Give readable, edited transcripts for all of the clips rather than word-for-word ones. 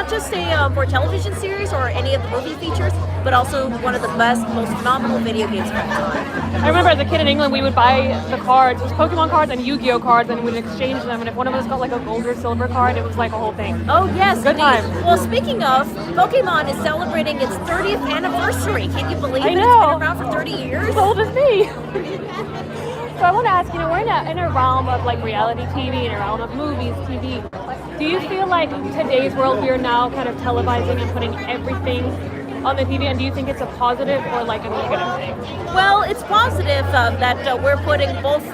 just for a television series or any of the movie features, but also one of the best, most phenomenal video games of all time. I remember as a kid in England, we would buy the cards. It was Pokemon cards and Yu-Gi-Oh cards, and we would exchange them. And if one of us got like a gold or silver card, it was like a whole thing. Oh yes, good time. Well, speaking of, Pokemon is celebrating its 30th anniversary. Can you believe it? I know. It's been around for 30 years. As old as me. So I want to ask, we're in a realm of like reality TV, in a realm of movies, TV. Do you feel like today's world we are now kind of televising and putting everything on the TV, and do you think it's a positive or like a negative thing? Well, it's positive that we're putting both,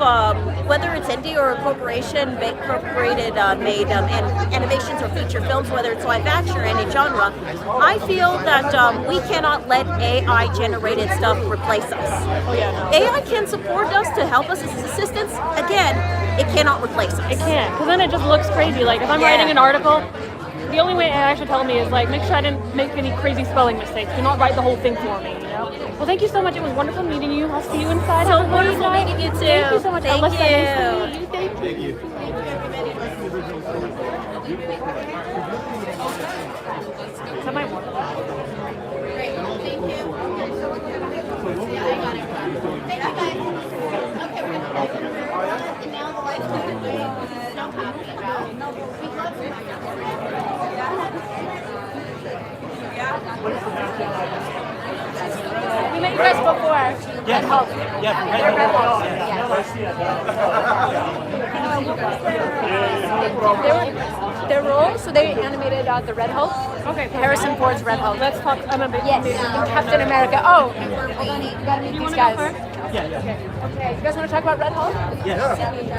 whether it's indie or corporation incorporated made animations or feature films, whether it's live action or any genre. I feel that we cannot let AI generated stuff replace us. Oh yeah, no. AI can support us to help us as assistants. Again, it cannot replace us. It can't, because then it just looks crazy. Like if I'm writing an article, the only way AI should tell me is like, make sure I didn't make any crazy spelling mistakes. Do not write the whole thing for me, Well, thank you so much. It was wonderful meeting you. I'll see you inside. So wonderful meeting you too. Thank you so much. Thank Alyssa, you. nice to meet you. Thank you. That might work. We met you guys before. Yes. Red Hulk. Yeah. Red Hulk. Their role, so they animated the Red Hulk. Okay. Harrison Ford's Red Hulk. Let's talk. I'm a big Yes, and Captain America. Oh, hold on, you gotta meet these guys. Okay, you guys want to talk about Red Hulk? Yes.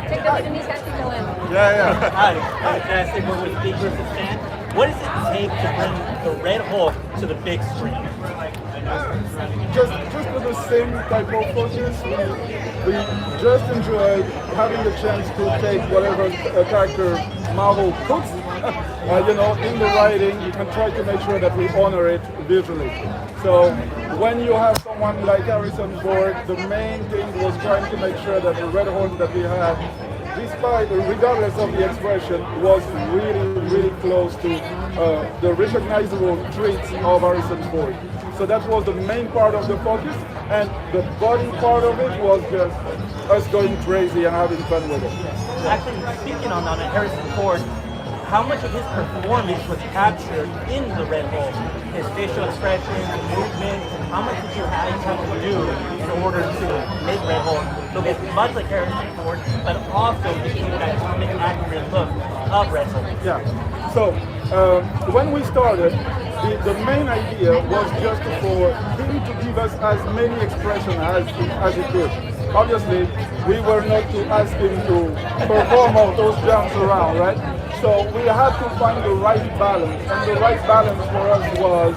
Take the lead and these guys can fill in. Hi. Fantastic. We're with Big versus Fan. What does it take to bring the Red Hulk to the big screen? Just with the same type of focus, we just enjoyed having the chance to take whatever character Marvel puts, in the writing, and try to make sure that we honor it visually. So when you have someone like Harrison Ford, the main thing was trying to make sure that the Red Hulk that we had, regardless of the expression, was really close to the recognizable traits of Harrison Ford. So that was the main part of the focus, and the body part of it was just us going crazy and having fun with it. Actually, speaking on Harrison Ford, how much of his performance was captured in the Red Hulk? His facial expressions, movements, how much did you have to do in order to make Red Hulk look as much like Harrison Ford, but also to keep that comic accurate look of Red Hulk? Yeah. So when we started, the main idea was just for him to give us as many expressions as he could. Obviously, we were not to ask him to perform all those jumps around, right? So we had to find the right balance, and the right balance for us was,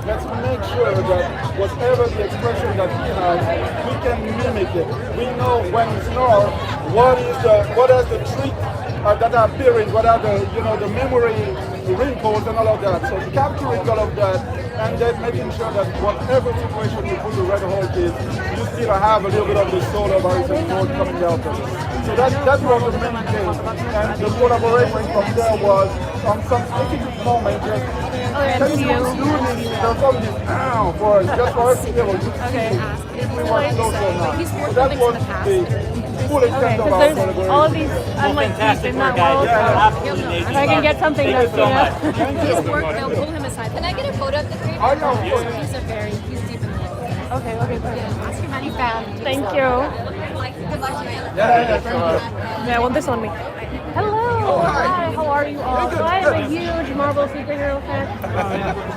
let's make sure that whatever the expression that he has, we can mimic it. We know when he snores, what are the tricks that are appearing, what are the memory wrinkles and all of that. So capturing all of that, and then making sure that whatever situation you put the Red Hulk is, you still have a little bit of the soul of Harrison Ford coming out of it. So that was the main thing. And the collaboration from there was on some specific moment, just can you do this, perform this now for us, just for us to be able to see if we were close or not. So that was the full extent of our there's collaboration. all of these unlike deep in that world. Absolutely So amazing. if I can get something Thank that's, you so much. His work, they'll pull him aside. Can I get a photo of the three? I know. He's deep in the work. Okay, perfect. Ask him any fan. Thank you. Good luck to you. Yeah, thank you. Yeah, I want this on me. Hello. Hi. How are you all? So I am a huge Marvel superhero fan.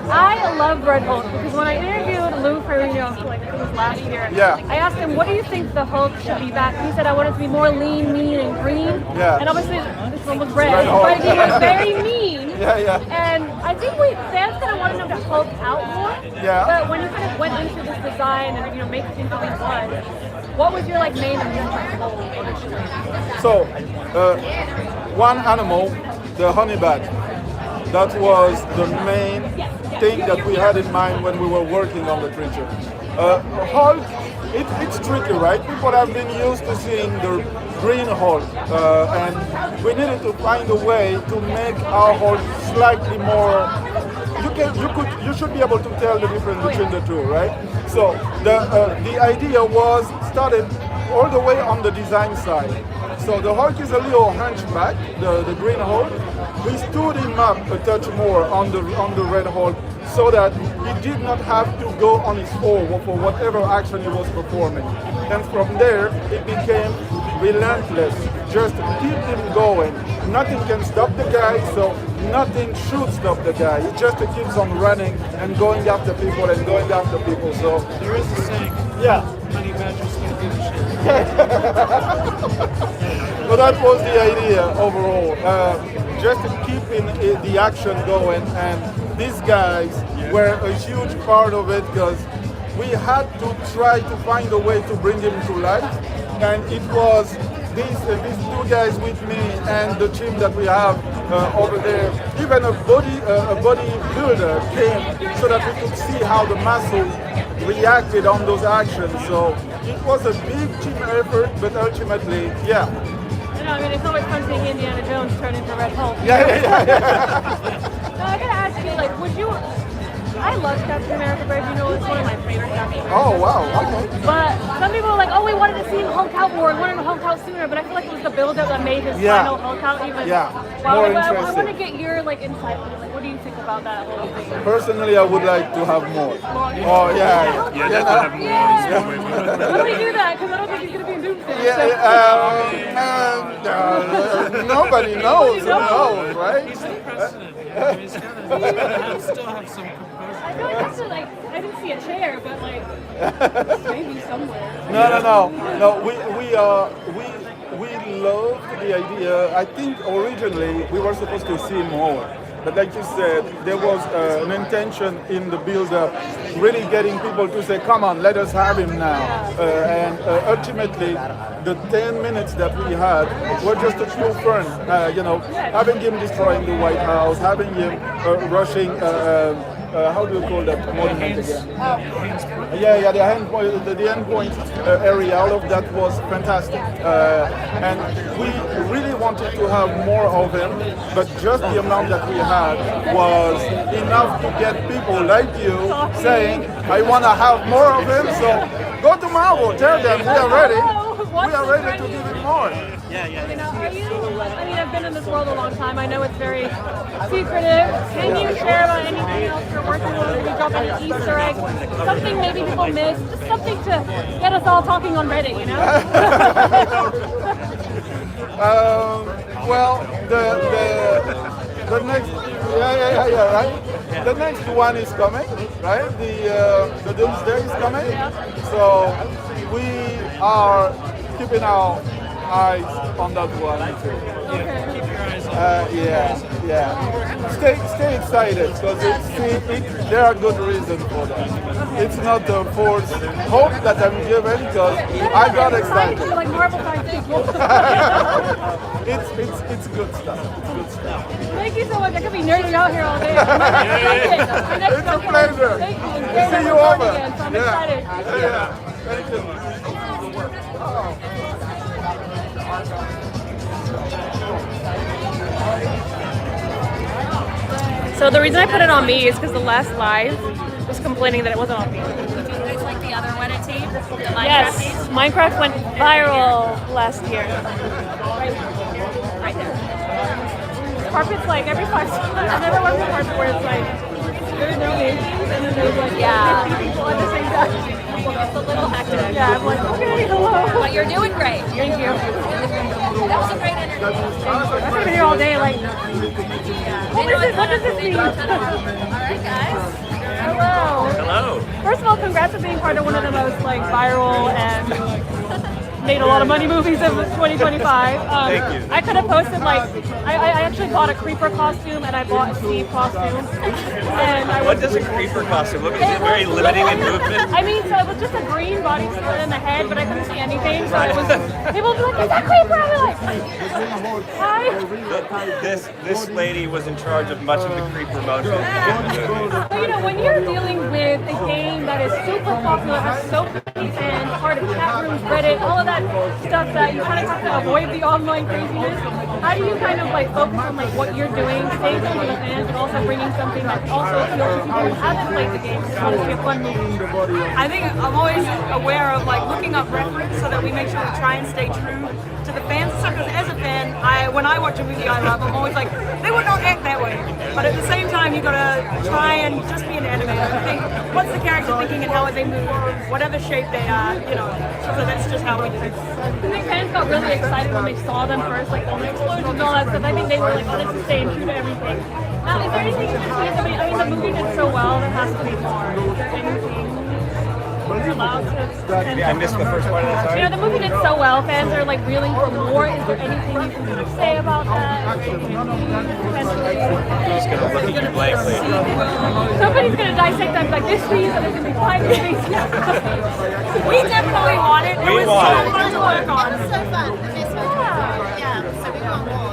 I love Red Hulk because when I interviewed Lou Ferrigno, like it was last year, I asked him, "What do you think the Hulk should be back?" He said, "I want it to be more lean, mean, and green." Yeah. And obviously this one was red, Red Hulk. but he was very mean. Yeah. And I think fans kind of wanted him to Hulk out more. Yeah. But when you kind of went into this design and make it into what he was, what was your main goal? So, one animal, the honey badger, that was the main thing that we had in mind when we were working on the creature. Hulk, it's tricky, right? People have been used to seeing the green Hulk, and we needed to find a way to make our Hulk slightly more you should be able to tell the difference between the two, right? So the idea was started all the way on the design side. So the Hulk is a little hunchback, the Green Hulk. We stood him up a touch more on the Red Hulk, so that he did not have to go on his own for whatever action he was performing. And from there, it became relentless. Just keep him going. Nothing can stop the guy, so nothing should stop the guy. He just keeps on running and going after people and going after people. So there is a saying. Yeah. Honey Badger's gonna give a shit. So that was the idea overall. Just keeping the action going, and these guys were a huge part of it because we had to try to find a way to bring him to life, and it was these two guys with me and the team that we have over there. Even a bodybuilder came so that we could see how the muscle reacted on those actions. So it was a big team effort, but ultimately, yeah. You know, I mean, it's always fun seeing Indiana Jones turn into Red Hulk. Yeah. Now, I gotta ask you, like, would you? I love Captain America Brave New World. It's one of my favorite Captain America. Oh wow, okay. But some people are like, oh, we wanted to see him Hulk out more. We wanted him Hulk out sooner. But I feel like it was the build-up that made his final Hulk out even. Yeah, Well, more I interesting. want to get your like insight. Like, what do you think about that whole thing? Personally, I would like to have more. Oh yeah. Yeah, have more. How do we do that? Because I don't think he's gonna be in Doomsday. Nobody knows. Who knows, right? He's the president. He's gotta still have some composure. I feel like that's like I didn't see a chair, but like maybe somewhere. No. We loved the idea. I think originally we were supposed to see more, but like you said, there was an intention in the build-up, really getting people to say, "Come on, let us have him now." And ultimately, the 10 minutes that we had were just a pure fun. Having him destroying the White House, having him rushing. How do you call that monument again? Yeah, the end point area. All of that was fantastic, and we really wanted to have more of him. But just the amount that we had was enough to get people like you saying, "I want to have more of him." So go to Marvel, tell them we are ready. We are ready to give it more. Yeah. You know, I mean, I've been in this world a long time. I know it's very secretive. Can you share about anything else you're working on? Maybe drop any Easter egg, something maybe people miss, just something to get us all talking on Reddit, you know? Well, the next, right? The next one is coming, right? The Doomsday is coming. So we are keeping our eyes on that one too. Keep your eyes on Yeah. Stay excited because there are good reasons for that. It's not a forced hope that I'm given because I got excited. Like Marvel science fiction. It's good stuff. It's good stuff. Thank you so much. I could be nerding out here all day. My next It's a pleasure. Thank you. See you over. Again, so I'm excited. Yeah. Thank you. So the reason I put it on me is because the last live was complaining that it wasn't on me. It's like the other one at team. Yes, Minecraft went viral last year. Right there. Carpet's like every 5 seconds. I've never worked with carpet where it's like there's no nations and then there's like 50 people at the same time. It's a little hectic. Yeah, I'm like, okay, hello. But you're doing great. Thank you. That was a great interview. I've been here all day, like, what does this mean? All right, guys. Hello. Hello. First of all, congrats on being part of one of the most like viral and made a lot of money movies of 2025. Thank you. I could have posted like I actually bought a creeper costume and I bought a Steve costume. And I What does a creeper costume look? Is it very limiting in movement? I mean, so it was just a green bodysuit in the head, but I couldn't see anything. So it was people would be like, "Is that creeper?" I'd be like, "Hi." This lady was in charge of much of the creeper motion. But you know, when you're dealing with a game that is super popular, has so many fans, part of chat rooms, Reddit, all of that stuff that you kind of have to avoid the online craziness. How do you kind of like focus on like what you're doing, stay true to the fans, and also bringing something that also appeals to people who haven't played the game, just want to see a fun movie? I think I'm always aware of like looking up reference so that we make sure we try and stay true to the fans. So, because as a fan, when I watch a movie I love, I'm always like, they would not act that way. But at the same time, you gotta try and just be an animator and think, what's the character thinking and how would they move, whatever shape they are, you know. So that's just how we do it. I think fans got really excited when they saw them first, like all the explosions and all that stuff. I think they were like, oh, this is staying true to everything. Now, is there anything you see? I mean, the movie did so well, there has to be more. Is there anything you're allowed to? Yeah, I missed the first part of that. You know, the movie did so well. Fans are like reeling for more. Is there anything you can sort of say about that? I'm just gonna look at you blankly. Somebody's gonna dissect that like this piece, and there's gonna be 5 movies. We definitely want it. It was so fun to work on. It was so fun. The best one. Yeah, so we want more.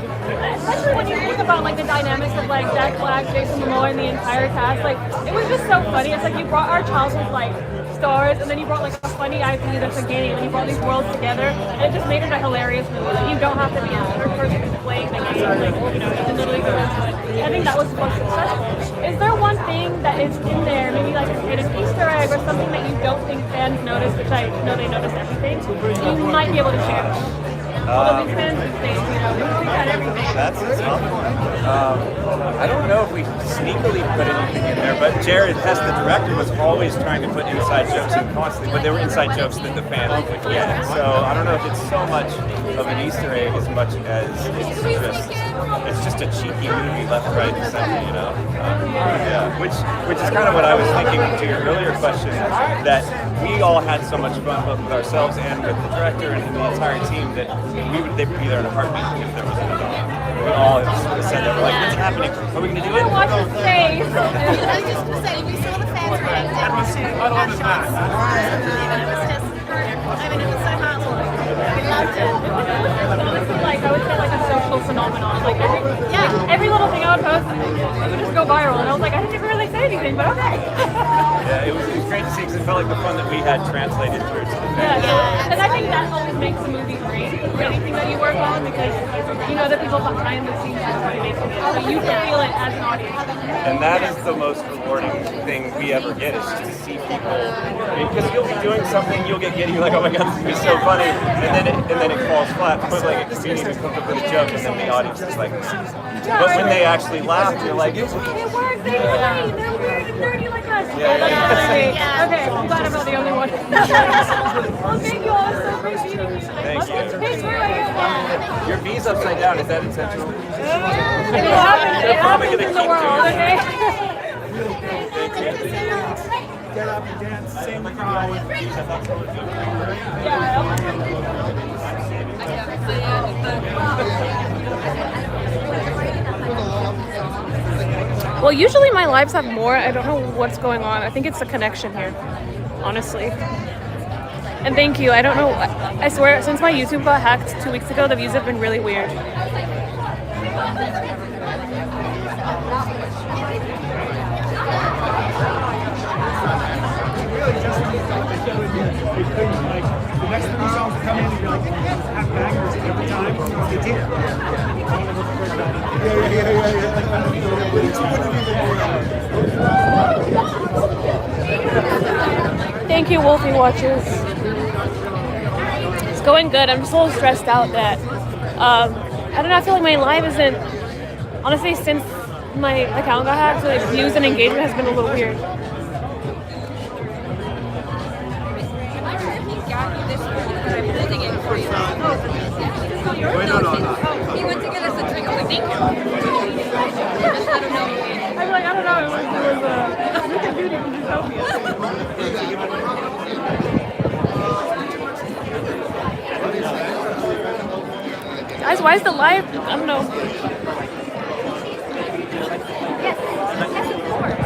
Especially when you think about like the dynamics of like Jack Black, Jason Momoa, and the entire cast, like it was just so funny. It's like you brought our childhood like stars, and then you brought like a funny IP that's a game, and you brought these worlds together, and it just made it a hilarious movie. Like, you don't have to be a third person who's playing the game, like you know, you can literally go into it. I think that was most successful. Is there one thing that is in there, maybe like a hidden Easter egg or something that you don't think fans notice, which I know they notice everything, you might be able to share? Although these fans these days, you know, we got everything. That's a tough one. I don't know if we sneakily put anything in there, but Jared Hess, the director, was always trying to put inside jokes in constantly, but they were inside jokes that the fans would get. So I don't know if it's so much of an Easter egg as much as it's just a cheeky movie left, right, and center, you know? Yeah, which is kind of what I was thinking to your earlier question, that we all had so much fun both with ourselves and with the director and the entire team that they would be there in a heartbeat if there was another. We all said that, we're like, what's happening? Are we going to do it? Watch his face. I was just going to say, we saw the fans reacting to our shots. I mean, it was so heartwarming. We loved it. Like I would say, like a social phenomenon. Like every little thing I would post, it would just go viral, and I was like, I didn't even really say anything, but okay. Yeah, it was great to see because it felt like the fun that we had translated through to the fans. Yeah, and I think that always makes a movie great for anything that you work on, because you know the people behind the scenes are really making it, so you can feel it as an audience. And that is the most rewarding thing we ever get, is just to see people, because you'll be doing something, you'll get giddy, you're like, oh my god, this is so funny, and then it falls flat. But like a comedian who comes up with a joke, and then the audience is like, but when they actually laugh, you're like, it works, they're funny, they're weird and nerdy like us. Yeah. That's great. Okay, I'm glad I'm not the only one. Well, thank you all, it's so great meeting you. Thank you. Hey, where are you? Your V's upside down, is that intentional? It happens in the world, okay? Get up and dance, sing, cry. Well, usually my lives have more. I don't know what's going on. I think it's the connection here, honestly. And thank you. I don't know. I swear, since my YouTube got hacked 2 weeks ago, the views have been really weird. The next 3 songs come in and you're like, have bangers every time. They did. Thank you, Wolfie Watchers. It's going good. I'm just a little stressed out that I don't know. I feel like my live isn't, honestly, since my account got hacked, so like views and engagement has been a little weird. He went to get us a drink. I was like, thank you. I don't know. I'm like, I don't know. It was Rick and Beauty from Utopia. Guys, why is the live? I don't know. Yes, of course.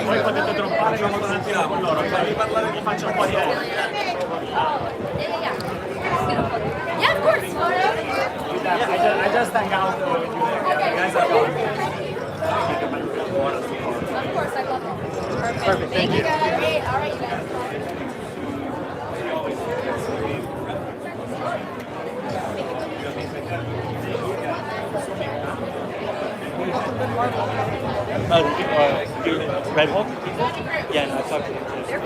Poi potete droppare quando continuiamo con loro, fammi parlare, vi faccio un po' di aria. Yeah, of course. I just hang out with you there. You guys are gone. Of course, I love it. Thank you. Great. All right, you guys. Red Hulk? Yeah, no, I talked to him too.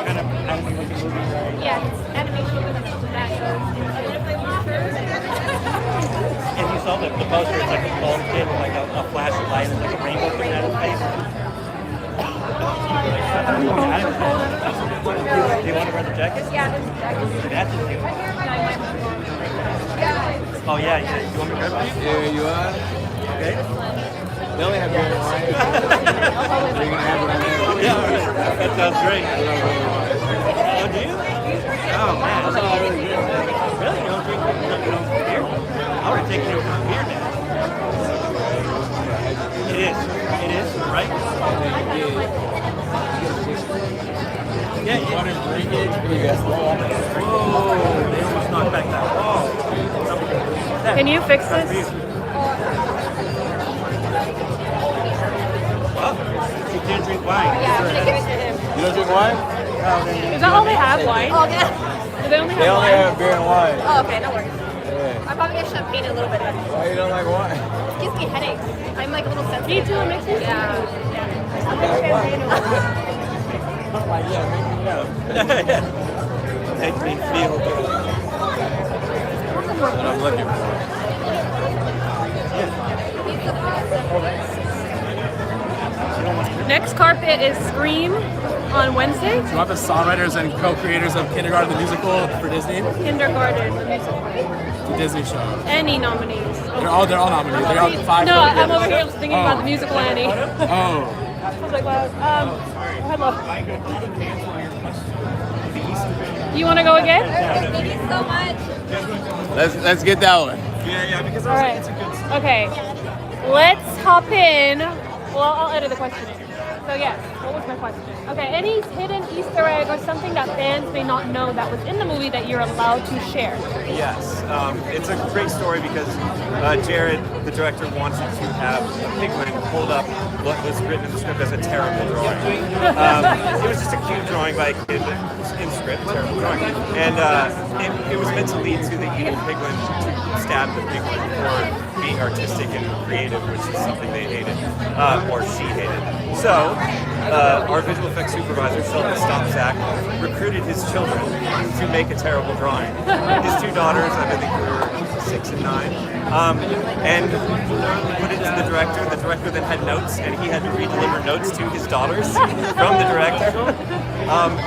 Kind of animated movie, right? Yeah, it's animation with that If you saw the poster, it's like a bald kid with like a flash of light and like a rainbow coming out of his face. Do you want to wear the jacket? Yeah, this jacket. That's cute. Oh yeah, yeah. You want me to grab it? Yeah, you are. Okay. They only have beer and wine. Are you gonna have what I have? Yeah, all right. That sounds great. I love beer and wine. Oh, do you? Oh man. That's all I really drink. Really? You don't drink beer? I would have taken you for beer now. It is. It is, right? Yeah, you Want to drink it? You guys want it? Oh, they almost knocked back that wall. Can you fix this? Well, you can't drink wine. Yeah, I'm gonna give it to him. You don't drink wine? Is that all they have, wine? Oh, yeah. Do they only have They only wine? have beer and wine. Oh, okay, no worries. Yeah. I probably get champagne a little bit. It Why you don't like wine? gives me headaches. I'm like a little sensitive. Me too, it makes me Yeah. Makes me feel good. That's what I'm looking for. Next carpet is Scream on Wednesday. You want the songwriters and co-creators of Kindergarten the Musical for Disney? Kindergarten, the musical. The Disney show. Any nominees? They're all nominated. They got 5. No, I'm over here thinking about the musical Annie. Oh. I was like, wow. Hello. You want to go again? Thank you so much. Let's get that one. Yeah, because All right. Okay. Let's hop in. Well, I'll edit the question in. So yes, what was my question? Okay, any hidden Easter egg or something that fans may not know that was in the movie that you're allowed to share? Yes, it's a great story because Jared, the director, wanted to have a piglet hold up what was written in the script as a terrible drawing. It was just a cute drawing by a kid, but in script, terrible drawing. And it was meant to lead to the evil piglet to stab the piglet for being artistic and creative, which is something they hated, or she hated. So, our visual effects supervisor, Sheldon Stopsack, recruited his children to make a terrible drawing. His 2 daughters, I think they were 6 and 9, and put it to the director, and the director then had notes, and he had to re-deliver notes to his daughters from the director.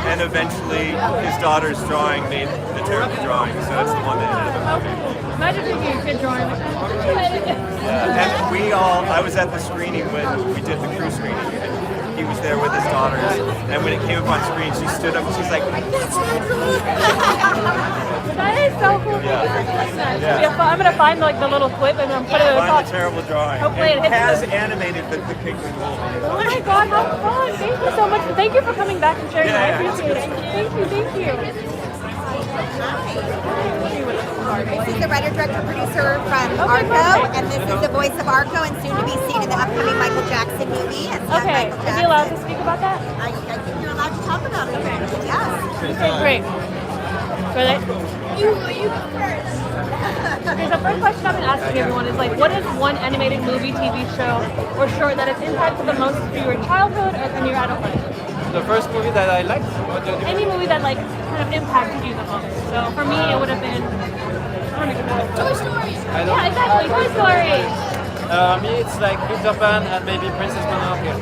And eventually, his daughter's drawing made the terrible drawing, so that's the one that ended up moving. Imagine if you could drawing. And I was at the screening when we did the crew screening. And he was there with his daughters, and when it came up on screen, she stood up and she's like, That is so cool. Yeah. I'm gonna find like the little clip and then put it on find top. the terrible drawing. Hopefully And it hits has the- animated the penguin wolf. Oh my god, how fun! Thank you so much. Thank you for coming back and sharing. I appreciate it. Thank you. This is the writer, director, producer from Arco, and this is the voice of Arco, and soon to be seen in the upcoming Michael Jackson movie. As young Okay, Michael is Jackson. he allowed to speak about that? I think you're allowed to talk about it. Yes. Okay, great. Really? You go first. Okay, so first question I've been asking everyone is like, what is one animated movie, TV show, or short that has impacted the most through your childhood or in your adult life? The first movie that I liked. Any movie that like kind of impacted you the most. So for me, it would have been Toy Story. Yeah, exactly. Toy Story. Me, it's like Peter Pan and maybe Princess Mononoke.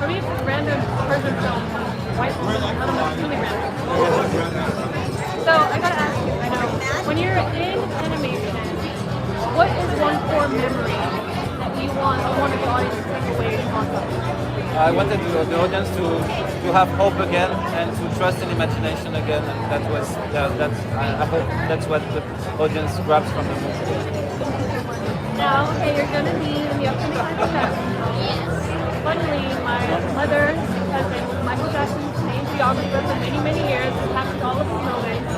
For me, it's just random Persian film. White. I don't know. It's really random. So I gotta ask you. I know when you're in animation, what is one core memory that you want the audience to take away from it? I wanted the audience to have hope again and to trust in imagination again. And I hope that's what the audience grabs from the movie. Now, okay, you're going to be in the upcoming Michael Jackson. Funnily, my mother has been with Michael Jackson's main videographer for many, many years and captured all of his moments.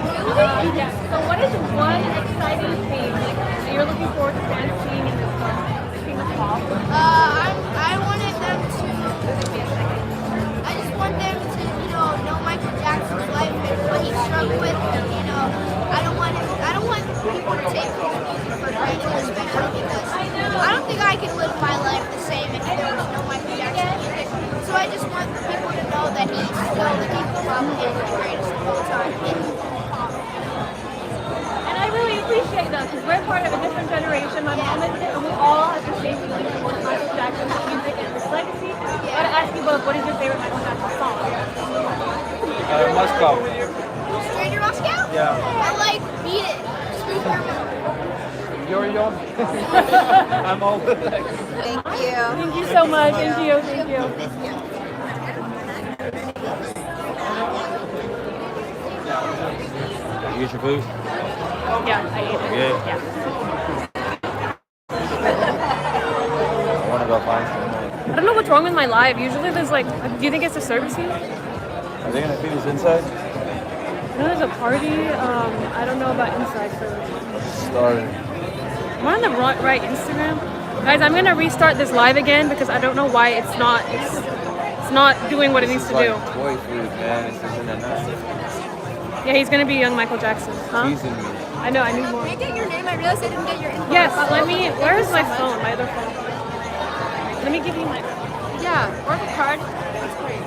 Yeah. So what is one exciting thing that you're looking forward to fans seeing in this film, King of Pop? I wanted them to, I just want them to, know Michael Jackson's life and what he struggled with. I don't want people to take his music for granted, especially because I don't think I could live my life the same if there was no Michael Jackson music. So I just want people to know that he's still the king of pop and the greatest of all time. And I really appreciate that because we're part of a different generation. My mom is it, and we all have the same feeling towards Michael Jackson's music and his legacy. I gotta ask you both, what is your favorite Michael Jackson song? Moscow. Stranger Moscow? Yeah. I like Beat It. Smooth Criminal. You're young. I'm old. Thank you. Thank you so much. Thank you. Thank you. You get your food? Yeah, I ate it. Good. Yeah. I want to go find some. I don't know what's wrong with my live. Usually there's like, do you think it's the service here? Are they going to feed us inside? I know there's a party. I don't know about inside service. Started. Am I on the right Instagram? Guys, I'm gonna restart this live again because I don't know why it's not doing what it needs to do. Boy food, man. This isn't enough. Yeah, he's gonna be young Michael Jackson, huh? Teasing me. I know, I need more. Can I get your name? I realized I didn't get your info. Yes, where is my phone? My other phone. Let me give you my. Yeah, or the card. That's great.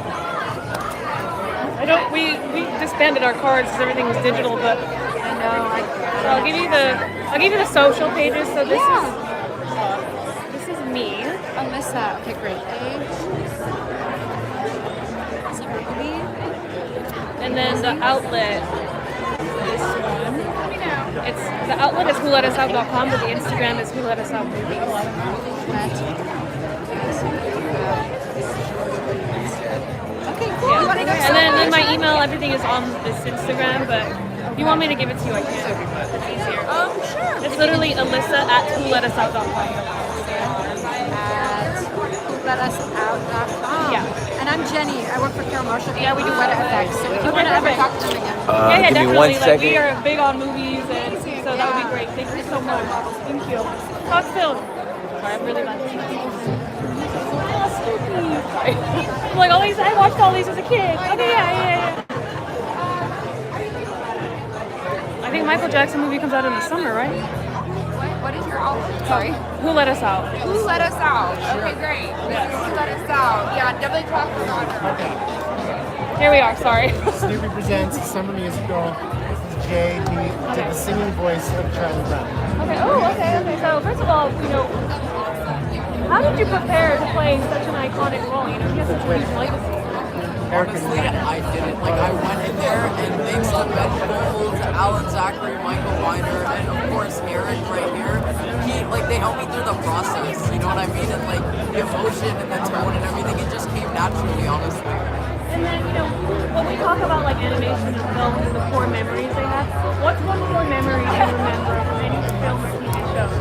We disbanded our cards because everything was digital, but I know. so I'll give you the social pages. So this is me. I missed that. Okay, great. And then the outlet, this one. The outlet is wholetusout.com, but the Instagram is wholetusoutmovies. Okay, cool. Yeah. And then my email, everything is on this Instagram, but if you want me to give it to you, I can. It's easier. Sure. It's literally Alyssa at wholetusout.com. wholetusout.com. Yeah. And I'm Jenny. I work for Carol Marshall. Yeah, we do Weta FX. So if you want to ever talk to me again. Yeah, give me definitely. 1 Like, second. we are big on movies, and so that would be great. Thank you so much. Thank you. Talk soon. Sorry, I'm really bad. Sorry. I'm like, I watched all these as a kid. Okay, yeah. I think Michael Jackson movie comes out in the summer, right? What is your outlet? Sorry. Who Let Us Out? Who Let Us Out? Okay, great. Who Let Us Out? Yeah, definitely talk about her. Here we are, sorry. Snoopy presents a summer musical. This is Jay, he did the singing voice of Charlie Brown. Okay. So first of all, how did you prepare to play such an iconic role? He has such a huge legacy. Honestly, I didn't. I went in there and thanks to Ben Folds, Alan Zachary, Michael Weiner, and of course Eric right here, they helped me through the process, you know what I mean? And the emotion and the tone and everything, it just came naturally, honestly. And then, when we talk about animation and film and the core memories they have, what's one core memory you remember from any film or TV show?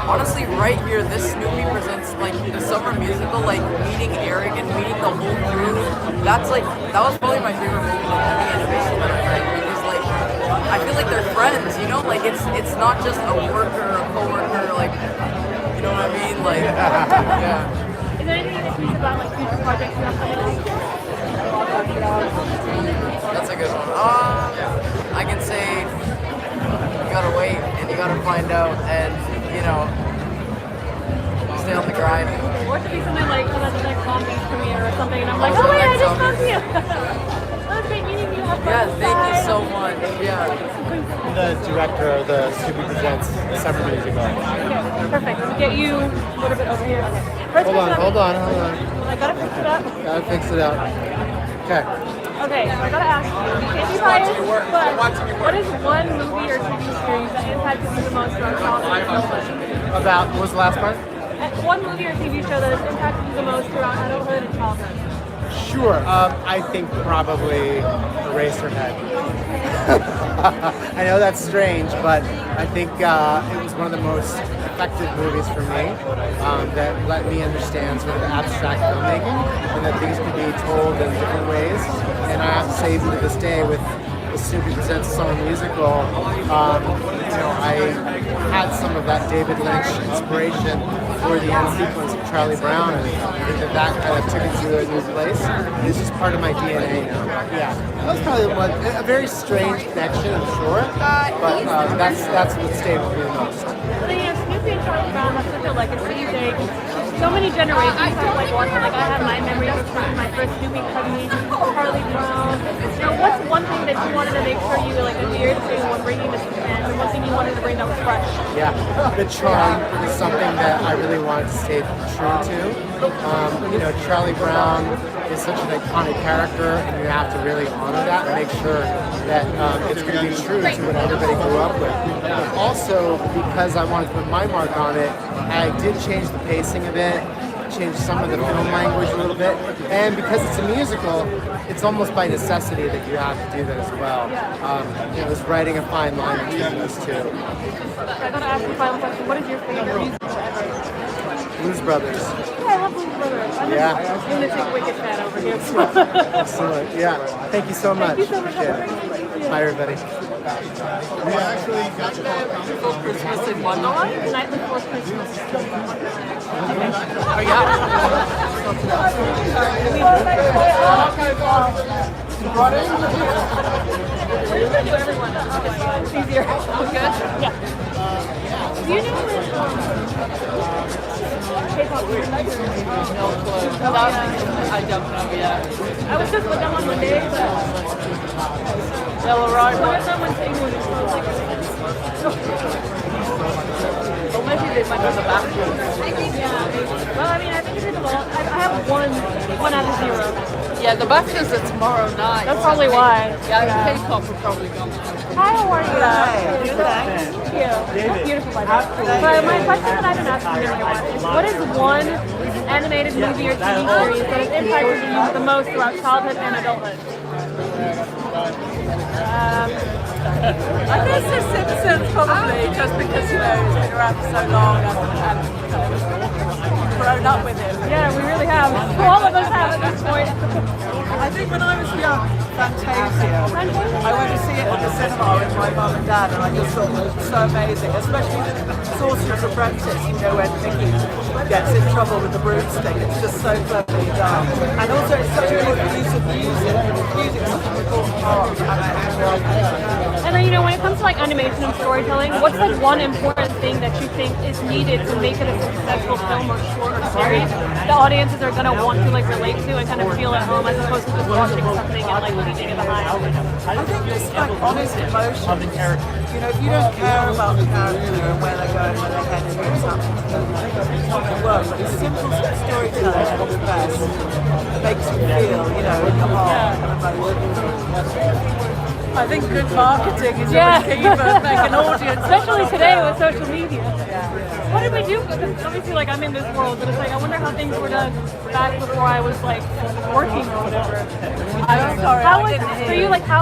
Honestly, right here, this Snoopy presents the summer musical, meeting Eric and meeting the whole crew. That was probably my favorite movie in any animation that I've read because I feel like they're friends, it's not just a worker or a co-worker, you know what I mean? Yeah. Is there anything you can speak about future projects you have coming up? That's a good one. I can say you gotta wait and you gotta find out and stay on the grind. Or it could be something like the next Zombies premiere or something, and I'm like, oh wait, I just talked to you. That was great meeting you. Yeah, thank you so much. Yeah. I'm the director of the Snoopy Presents Summer Musical. Okay, perfect. Let's get you a little bit over here. First Hold on. I gotta fix it up. Gotta fix it up. Okay. Okay, so I gotta ask you, you can't be biased, but what is one movie or TV series that impacted you the most throughout childhood? About, what was the last part? One movie or TV show that has impacted you the most throughout adulthood and childhood? Sure. I think probably Eraserhead. I know that's strange, but I think it was one of the most effective movies for me that let me understand sort of abstract filmmaking and that things can be told in different ways. And I have to say, even to this day, with Snoopy Presents a Summer Musical, I had some of that David Lynch inspiration for the end sequence of Charlie Brown, and I think that kind of took it to a new place. It's just part of my DNA now. Yeah, that was probably a very strange connection, I'm sure, but that's what stayed with me the most. Snoopy and Charlie Brown have such a legacy. So many generations have watched it. I have my memories of my first Snoopy cousin, Charlie Brown. What's one thing that you wanted to make sure you adhered to when bringing this to fans, and one thing you wanted to bring that was fresh? Yeah, the charm is something that I really wanted to stay true to. Charlie Brown is such an iconic character, and you have to really honor that and make sure that it's going to be true to what everybody grew up with. But also, because I wanted to put my mark on it, I did change the pacing a bit, change some of the film language a little bit, and because it's a musical, it's almost by necessity that you have to do that as well. It was writing a fine line between those two. I gotta ask you a final question. What is your favorite musical ever? Blues Brothers. Yeah, I love Blues Brothers. I'm a lunatic Wicked fan over here. Excellent. Yeah. Thank you so much. Thank you so much. Bye, everybody. We actually got to call Before Christmas in Wonderland. The night before Christmas. Oh, yeah. Everyone. It's easier. Good? Yeah. Do you know that K-pop is No clue. I don't know yet. I was just with them on Monday, but They'll arrive. one of them went to England, so I was like, Well, maybe they might have the bathroom. yeah. Well, I mean, I think it's a lot. I have one out of 0. Yeah, the BAFTAs are tomorrow night. That's probably why. Yeah, K-pop are probably gone. Hi, how are you? Thank you. That's beautiful, by the way. But my question that I've been asking everyone is, what is one animated movie or TV series that has impacted you the most throughout childhood and adulthood? I guess The Simpsons probably, just because, it's been around for so long and kind of grown up with it. Yeah, we really have. All of us have at this point. I think when I was young, Fantasia, I went to see it at the cinema with my mum and dad, and I just thought it was so amazing, especially Sorcerer's Apprentice, when Mickey gets in trouble with the broomstick. It's just so cleverly done. And also it's such a good use of music. Music's such an important part. And then, when it comes to animation and storytelling, what's one important thing that you think is needed to make it a successful film or short or series the audiences are going to want to relate to and kind of feel at home as opposed to just watching something and leaving it behind? I think just honest emotion. If you don't care about the character and where they're going, where they're headed, it's not going to work. But it's simple storytelling at its best. It makes you feel, in your heart kind of I think good marketing is a key for making an audience. Especially today with social media. What did we do? Because obviously, I'm in this world, but it's I wonder how things were done back before I was working or whatever. I'm sorry. How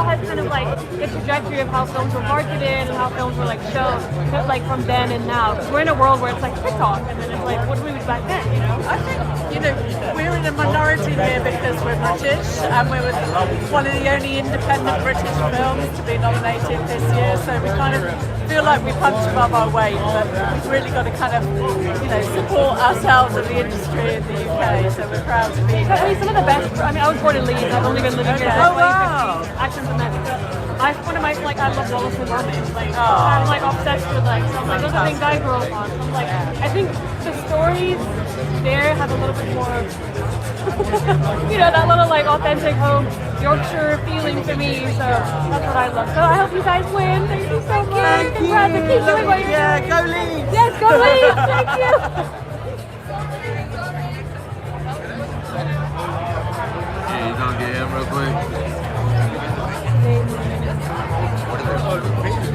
has kind of the trajectory of how films were marketed and how films were shown, from then and now? Because we're in a world where it's TikTok, and then it's what did we do back then? I think we're in a minority here because we're British, and we're one of the only independent British films to be nominated this year. So we kind of feel like we punch above our weight, but we've really got to kind of support ourselves and the industry in the UK. So we're proud to be there. Some of the best. I mean, I was born in Leeds. I've only been living here since 2015. Actions and one of my I love Wallace and Gromit. I'm obsessed with some those are things I grew up on. I think the stories there have a little bit more that little authentic home Yorkshire feeling to me. So that's what I love. So I hope you guys win. Thank you so much. Congrats. And keep doing what you're doing. Go Leeds. Yes, go Leeds. Thank you. Yeah, you gonna get him real quick?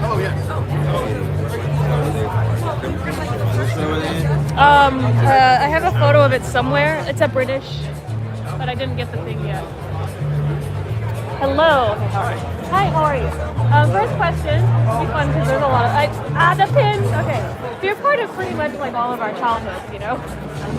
Oh yeah. I have a photo of it somewhere. It's a British, but I didn't get the thing yet. Hello. Hi, how are you? First question, it'll be fun because there's a lot of, the pin, okay. So you're part of pretty much like all of our childhoods, you know?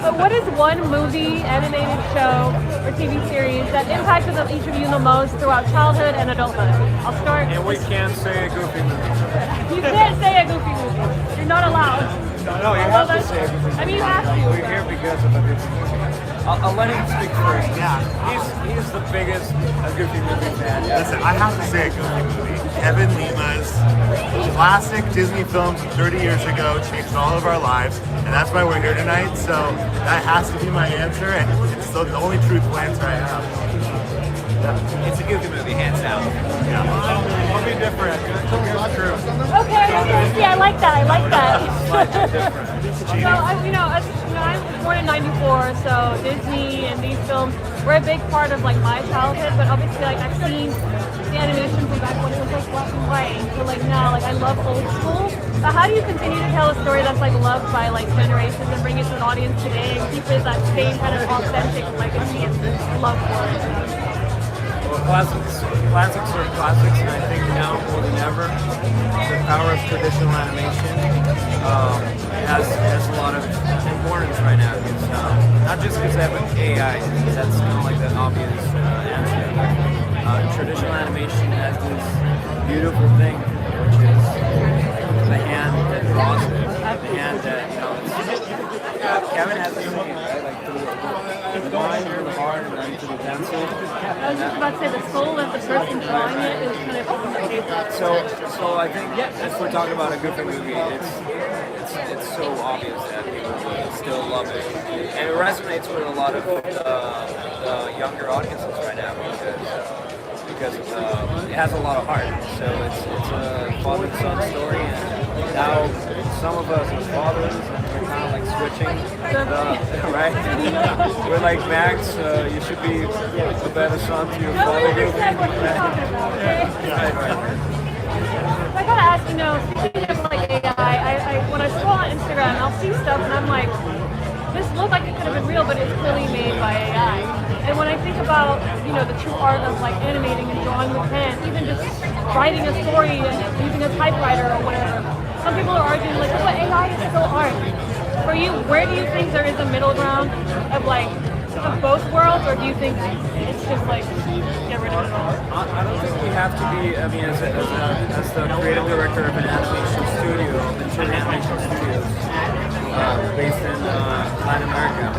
But what is one movie, animated show, or TV series that impacted each of you the most throughout childhood and adulthood? I'll start. And we can't say a goofy movie. You can't say a goofy movie. You're not allowed. No, you have to say a goofy movie. I mean, you have to. We're here because of a goofy movie. I'll let him speak first. Yeah. He's the biggest goofy movie fan. Listen, I have to say a goofy movie. Kevin Lima's classic Disney films 30 years ago changed all of our lives, and that's why we're here tonight. So that has to be my answer, and it's the only truthful answer I have. It's a goofy movie, hands down. Yeah. I'll be different. It's true. Okay, see, I like that. I like that. Cheating. So, I was born in '94, so Disney and these films were a big part of like my childhood. But obviously, like I've seen the animation from back when it was like black and white. So like now, like I love old school. But how do you continue to tell a story that's like loved by like generations and bring it to an audience today and keep it that same kind of authentic legacy and love for it? Well, classics are classics, and I think now more than ever, the power of traditional animation has a lot of importance right now. Because not just because they have AI, that's kind of like the obvious answer. Traditional animation has this beautiful thing, which is the hand that draws it, the hand that Kevin has the same, right? Like the line through the heart and then to the pencil. I was just about to say the soul of the person drawing it is kind of So I think if we're talking about a goofy movie, it's so obvious that people will still love it, and it resonates with a lot of the younger audiences right now because it has a lot of heart. So it's a father-son story, and now some of us as fathers, we're kind of like switching, right? We're like, Max, you should be a better son to your father. I gotta ask, speaking of like AI, when I scroll on Instagram, I'll see stuff and I'm like, this looked like it could have been real, but it's clearly made by AI. And when I think about, the true art of like animating and drawing with pen, even just writing a story and using a typewriter or whatever, some people are arguing like, oh, AI is still art. For you, where do you think there is a middle ground of like of both worlds, or do you think it's just like get rid of it all? I don't think we have to be. I mean, as the creative director of an animation studio, Ventura Animation Studios, based in Latin America,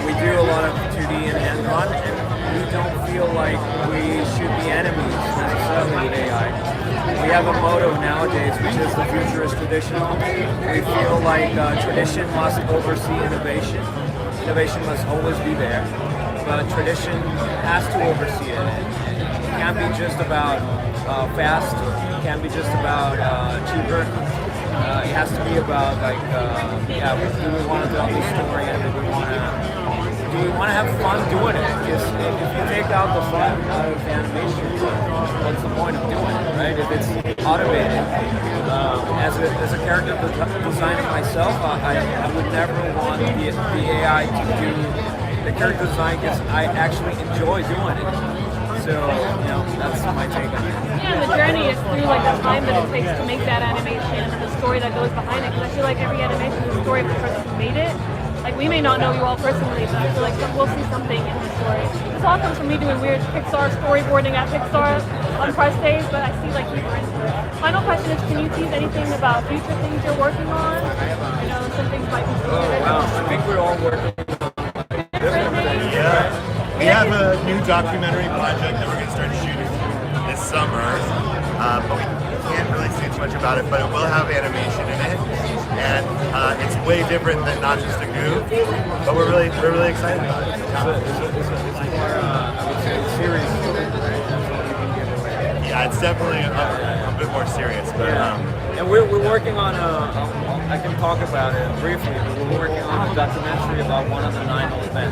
we do a lot of 2D and hand-drawn, and we don't feel like we should be enemies necessarily with AI. We have a motto nowadays, which is the future is traditional. We feel like tradition must oversee innovation. Innovation must always be there, but tradition has to oversee it. It can't be just about fast, it can't be just about cheaper. It has to be about like, do we want to tell this story, and do we want to have fun doing it? Because if you take out the fun out of animation, what's the point of doing it, right? If it's automated, as a character designer myself, I would never want the AI to do the character design because I actually enjoy doing it. So, that's my take on it. Yeah, and the journey is through like the time that it takes to make that animation and the story that goes behind it. Because I feel like every animation is a story of the person who made it. Like we may not know you all personally, but I feel like we'll see something in the story. This all comes from me doing weird Pixar storyboarding at Pixar on press days, but I see like people into it. Final question is, can you tease anything about future things you're working on? Some things might be. Oh wow! I think we're all working on different things. Yeah. We have a new documentary project that we're going to start shooting this summer, but we can't really say too much about it, but it will have animation in it, and it's way different than not just a goof, but we're really excited about it. It's more, I would say, serious. Yeah, it's definitely a bit more serious, but... And we're working on I can talk about it briefly, but we're working on a documentary about one of the 9 old men.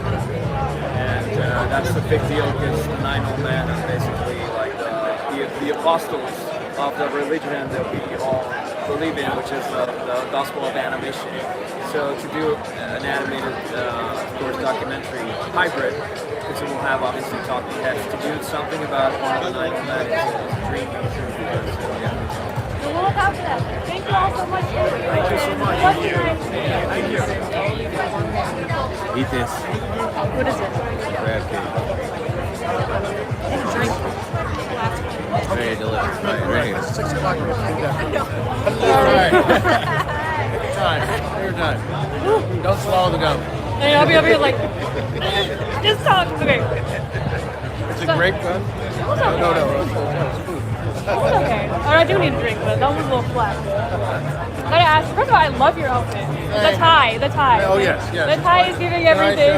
And that's a big deal because the 9 old men are basically like the apostles of the religion that we all believe in, which is the gospel of animation. So to do an animated, of course, documentary hybrid, because it will have obviously talking heads, to do something about one of the 9 old men is a dream come true. have that. Thank you all so much. Thank you so much. Thank you. Eat this. What is it? Crab cake. And a drink. Very delicious. Right here. 6 o'clock. I know. Time. Your time. Don't swallow the gum. And I'll be over here like, just talk. Okay. It's a grape gun? No. It's okay. I do need a drink, but that was a little flat. I gotta ask, first of all, I love your outfit. The tie. Oh, yes. The tie is giving everything.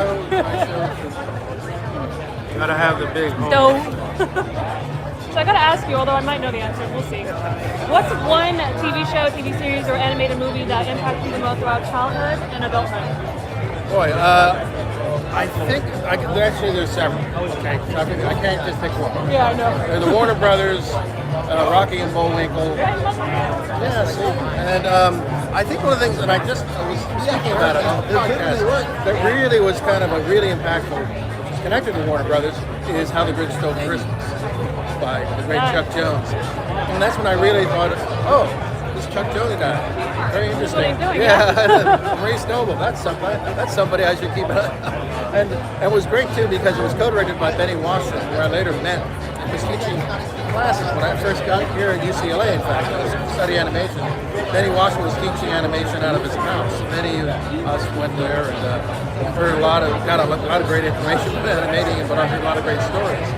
Gotta have the big home. So I gotta ask you, although I might know the answer, we'll see. What's one TV show, TV series, or animated movie that impacted you the most throughout childhood and adulthood? Boy, I think actually there's several. Okay, so I can't just pick one. Yeah, I know. There's the Warner Brothers, Rocky and Bullwinkle. Yeah, see, and I think one of the things that I was thinking about it on the podcast that really was kind of a really impactful, which is connected to Warner Brothers, is How the Grinch Stole Christmas by the great Chuck Jones, and that's when I really thought, oh, this Chuck Jones guy, very interesting. Yeah, Maurice Noble, that's somebody I should keep an eye on. And it was great too because it was co-directed by Benny Washington, where I later met and was teaching classes when I first got here at UCLA. In fact, I was studying animation. Benny Washington was teaching animation out of his house. Many of us went there and got a lot of great information about animating, but I heard a lot of great stories.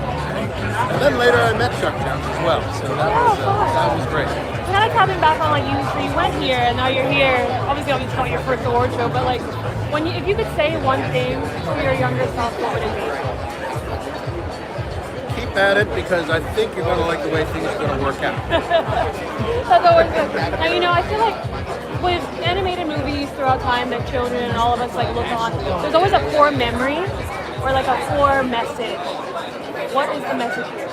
And then later I met Chuck Jones as well, so that was great. Kind of coming back on like you, so you went here and now you're here. Obviously, I'll be telling your first award show, but like, if you could say one thing to your younger self, what would it be? Keep at it because I think you're going to like the way things are going to work out. That's always good. Now, I feel like with animated movies throughout time that children and all of us like look on, there's always a core memory or like a core message. What is the message here?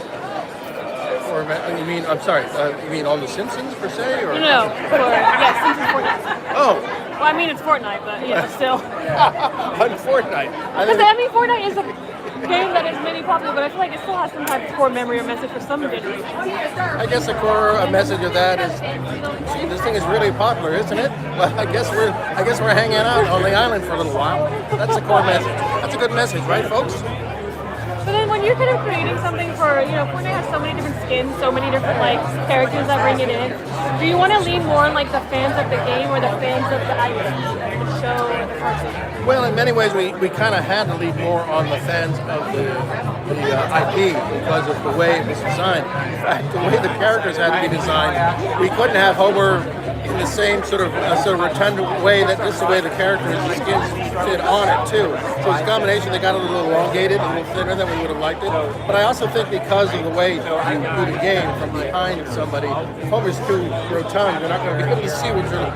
Or you mean? I'm sorry. You mean on the Simpsons per se, or no? Simpsons Fortnite. Oh. Well, I mean it's Fortnite, but still. On Fortnite. Because Fortnite is a game that is many popular, but I feel like it still has some type of core memory or message for some generations. I guess the core message of that is, gee, this thing is really popular, isn't it? Well, I guess we're hanging out on the island for a little while. That's the core message. That's a good message, right, folks? But then when you're kind of creating something for, Fortnite has so many different skins, so many different like characters that bring it in. Do you want to lean more on like the fans of the game or the fans of the IP, the show, or the cartoon? Well, in many ways, we kind of had to lean more on the fans of the IP because of the way it was designed. In fact, the way the characters had to be designed, we couldn't have Homer in the same sort of rotund way that this is the way the characters, the skins fit on it too. So it's a combination. They got a little elongated, a little thinner than we would have liked it. But I also think because of the way you do the game from behind somebody, if Homer's too rotund, you're not going to be able to see what you're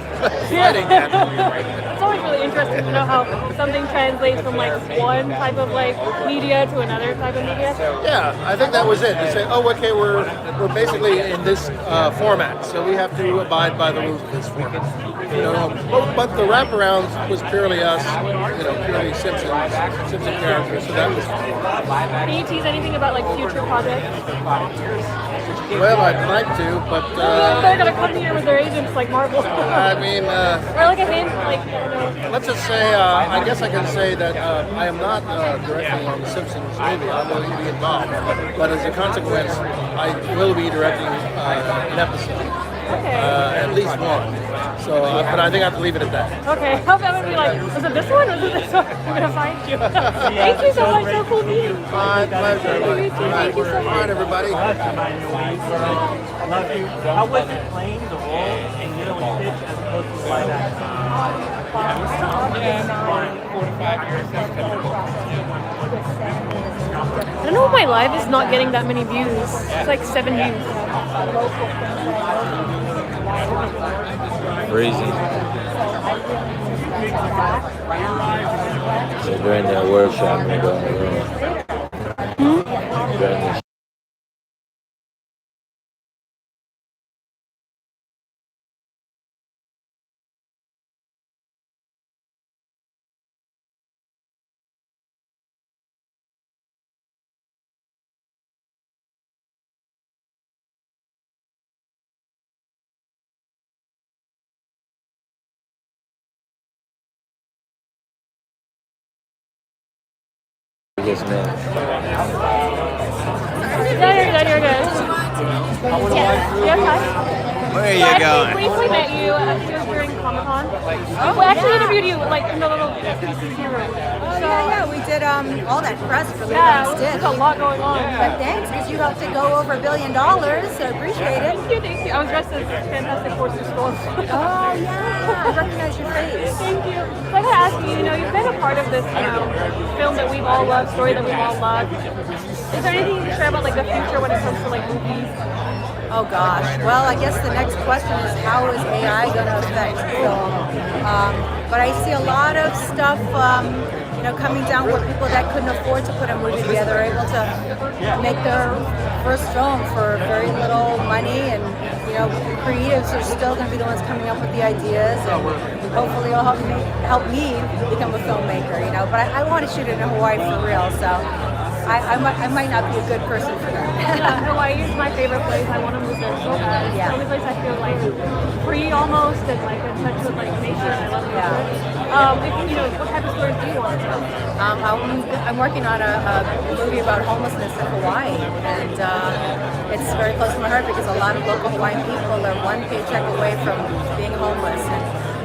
fighting at. It's always really interesting to know how something translates from like one type of like media to another type of media. Yeah, I think that was it. They say, oh, okay, we're basically in this format, so we have to abide by the rules of this format. But the wraparounds was purely us, purely Simpson characters. So that was fun. Can you tease anything about like future projects? Well, I'd like to, but they're gonna come here with their agents like Marvel. I mean, or like a hint, like I don't know. Let's just say, I guess I can say that I am not directing on the Simpsons movie. I will be involved, but as a consequence, I will be directing an episode, at least one. So, but I think I have to leave it at that. Okay, I hope that would be like, was it this one or was it this one? I'm gonna find you. Thank you so much, so cool meeting you. My pleasure. Thank you so much. All right, everybody. I love you. How was it playing the role in Lilo and Stitch as opposed to live action? I don't know why my live is not getting that many views. It's like 7 views. Freezing. So during that workshop, I'm going to go in the room. During the his name. No, you're good. You're good. Yes, hi. Where are you I going? briefly met you during Comic-Con. We actually interviewed you like in the little PCC room. Oh, yeah, we did all that press for Yeah, Lilo and Stitch. there's a lot going on. But thanks, because you helped it go over $1 billion, so I appreciate it. Thank you. I was dressed as Fantastic Four Storm. Oh, yeah, I recognize your face. Thank you. So I gotta ask you, you've been a part of this, film that we've all loved, story that we've all loved. Is there anything you can share about like the future when it comes to like movies? Oh gosh. Well, I guess the next question is how is AI going to affect film? But I see a lot of stuff, coming down where people that couldn't afford to put a movie together are able to make their first film for very little money, and creatives are still going to be the ones coming up with the ideas, and hopefully it'll help me become a filmmaker. But I want to shoot it in Hawaii for real, so. I might not be a good person for that. Yeah, Hawaii is my favorite place. I want to move there so bad. It's the only place I feel like free almost and like in touch with like nature. And I love nature. What type of stories do you want to tell? I'm working on a movie about homelessness in Hawaii, and it's very close to my heart because a lot of local Hawaiian people are one paycheck away from being homeless.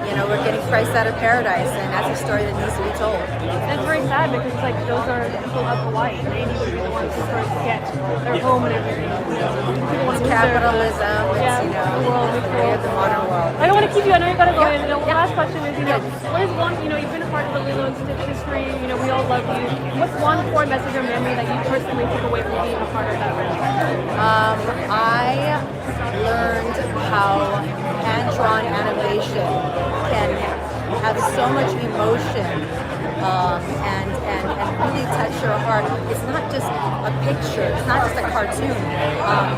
And we're getting priced out of paradise, and that's a story that needs to be told. And it's very sad because it's like those are the people of Hawaii. They need to be the ones who start to get their home and everything. It's capitalism. It's the world we have the modern world. I don't want to keep you. I know you got to go in. The last question is, what is one? You've been a part of the Lilo and Stitch history. We all love you. What's one core message or memory that you personally took away from being a part of that franchise? I learned how hand-drawn animation can have so much emotion and really touch your heart. It's not just a picture, it's not just a cartoon.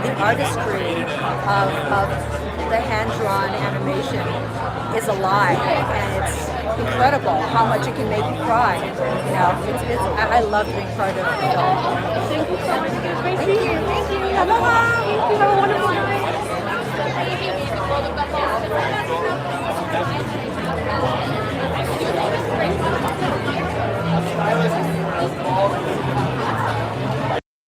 The artistry of the hand-drawn animation is alive, and it's incredible how much it can make you cry. I love being part of the film. Thank you so much. It's great seeing you. Thank you. Aloha. Thank you. Have a wonderful